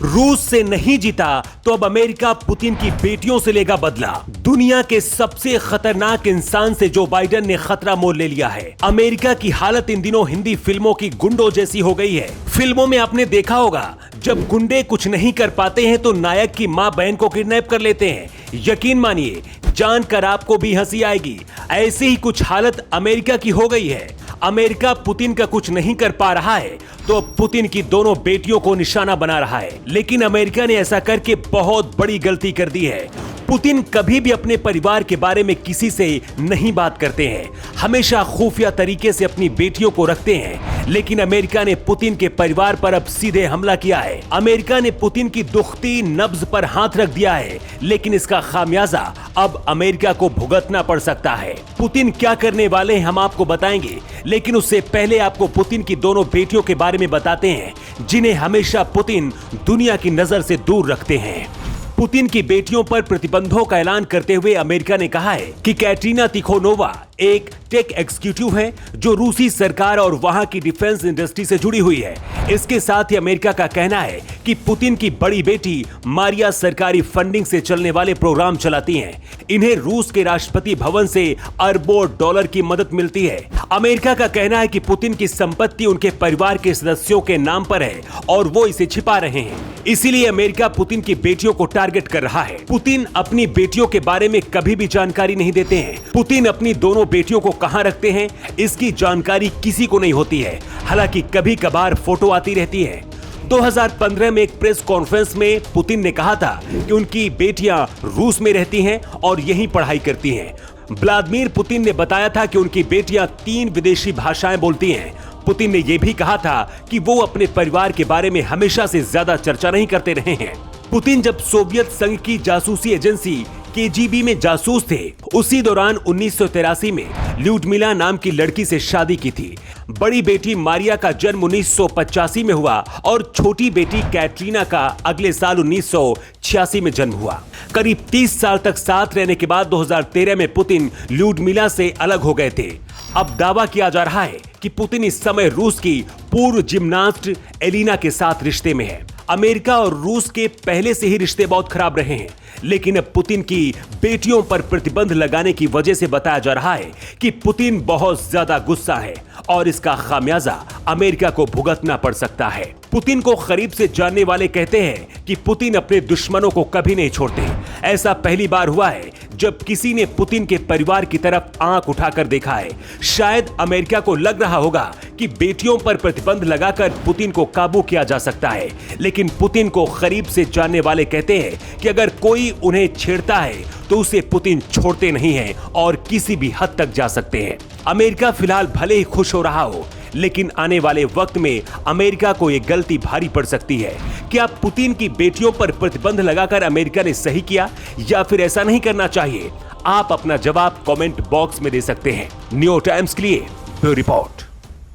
रूस से नहीं जीता तो अब अमेरिका पुतिन की बेटियों से लेगा बदला। दुनिया के सबसे खतरनाक इंसान से जो बाइडेन ने खतरा मोल ले लिया है। अमेरिका की हालत इन दिनों हिंदी फिल्मों की गुंडों जैसी हो गई है। फिल्मों में आपने देखा होगा, जब गुंडे कुछ नहीं कर पाते हैं तो नायक की मां बहन को किडनैप कर लेते हैं। यकीन मानिए, जानकर आपको भी हंसी आएगी। ऐसी ही कुछ हालत अमेरिका की हो गई है। अमेरिका पुतिन का कुछ नहीं कर पा रहा है तो पुतिन की दोनों बेटियों को निशाना बना रहा है। लेकिन अमेरिका ने ऐसा करके बहुत बड़ी गलती कर दी है। पुतिन कभी भी अपने परिवार के बारे में किसी से नहीं बात करते हैं, हमेशा खुफिया तरीके से अपनी बेटियों को रखते हैं। लेकिन अमेरिका ने पुतिन के परिवार पर अब सीधे हमला किया है। अमेरिका ने पुतिन की दुखती नब्ज पर हाथ रख दिया है, लेकिन इसका खामियाजा अब अमेरिका को भुगतना पड़ सकता है। पुतिन क्या करने वाले हैं हम आपको बताएंगे, लेकिन उससे पहले आपको पुतिन की दोनों बेटियों के बारे में बताते हैं, जिन्हें हमेशा पुतिन दुनिया की नजर से दूर रखते हैं। पुतिन की बेटियों पर प्रतिबंधों का ऐलान करते हुए अमेरिका ने कहा है कि कैटरीना तिखोनोवा एक टेक एग्जीक्यूटिव है जो रूसी सरकार और वहां की डिफेंस इंडस्ट्री से जुड़ी हुई है। इसके साथ ही अमेरिका का कहना है कि पुतिन की बड़ी बेटी मारिया सरकारी फंडिंग से चलने वाले प्रोग्राम चलाती हैं। इन्हें रूस के राष्ट्रपति भवन से अरबों डॉलर की मदद मिलती है। अमेरिका का कहना है कि पुतिन की संपत्ति उनके परिवार के सदस्यों के नाम पर है और वो इसे छिपा रहे हैं। इसीलिए अमेरिका पुतिन की बेटियों को टारगेट कर रहा है। पुतिन अपनी बेटियों के बारे में कभी भी जानकारी नहीं देते हैं। पुतिन अपनी दोनों बेटियों को कहां रखते हैं, इसकी जानकारी किसी को नहीं होती है। हालांकि कभी कभार फोटो आती रहती है। 2015 में एक प्रेस कॉन्फ्रेंस में पुतिन ने कहा था कि उनकी बेटियां रूस में रहती हैं और यहीं पढ़ाई करती हैं। व्लादिमीर पुतिन ने बताया था कि उनकी बेटियां 3 विदेशी भाषाएं बोलती हैं। पुतिन ने यह भी कहा था कि वो अपने परिवार के बारे में हमेशा से ज्यादा चर्चा नहीं करते रहे हैं। पुतिन जब सोवियत संघ की जासूसी एजेंसी केजीबी में जासूस थे, उसी दौरान 1983 में ल्यूडमिला नाम की लड़की से शादी की थी। बड़ी बेटी मारिया का जन्म 1985 में हुआ और छोटी बेटी कैटरीना का अगले साल 1986 में जन्म हुआ। करीब 30 साल तक साथ रहने के बाद 2013 में पुतिन ल्यूडमिला से अलग हो गए थे। अब दावा किया जा रहा है कि पुतिन इस समय रूस की पूर्व जिम्नास्ट एलिना के साथ रिश्ते में है। अमेरिका और रूस के पहले से ही रिश्ते बहुत खराब रहे हैं, लेकिन अब पुतिन की बेटियों पर प्रतिबंध लगाने की वजह से बताया जा रहा है कि पुतिन बहुत ज्यादा गुस्सा है और इसका खामियाजा अमेरिका को भुगतना पड़ सकता है। पुतिन को करीब से जानने वाले कहते हैं कि पुतिन अपने दुश्मनों को कभी नहीं छोड़ते। ऐसा पहली बार हुआ है जब किसी ने पुतिन के परिवार की तरफ आंख उठाकर देखा है। शायद अमेरिका को लग रहा होगा कि बेटियों पर प्रतिबंध लगाकर पुतिन को काबू किया जा सकता है, लेकिन पुतिन को करीब से जानने वाले कहते हैं कि अगर कोई उन्हें छेड़ता है तो उसे पुतिन छोड़ते नहीं हैं और किसी भी हद तक जा सकते हैं। अमेरिका फिलहाल भले ही खुश हो रहा हो, लेकिन आने वाले वक्त में अमेरिका को यह गलती भारी पड़ सकती है। क्या पुतिन की बेटियों पर प्रतिबंध लगाकर अमेरिका ने सही किया या फिर ऐसा नहीं करना चाहिए? आप अपना जवाब कमेंट बॉक्स में दे सकते हैं। न्यू टाइम्स के लिए ब्यूरो रिपोर्ट।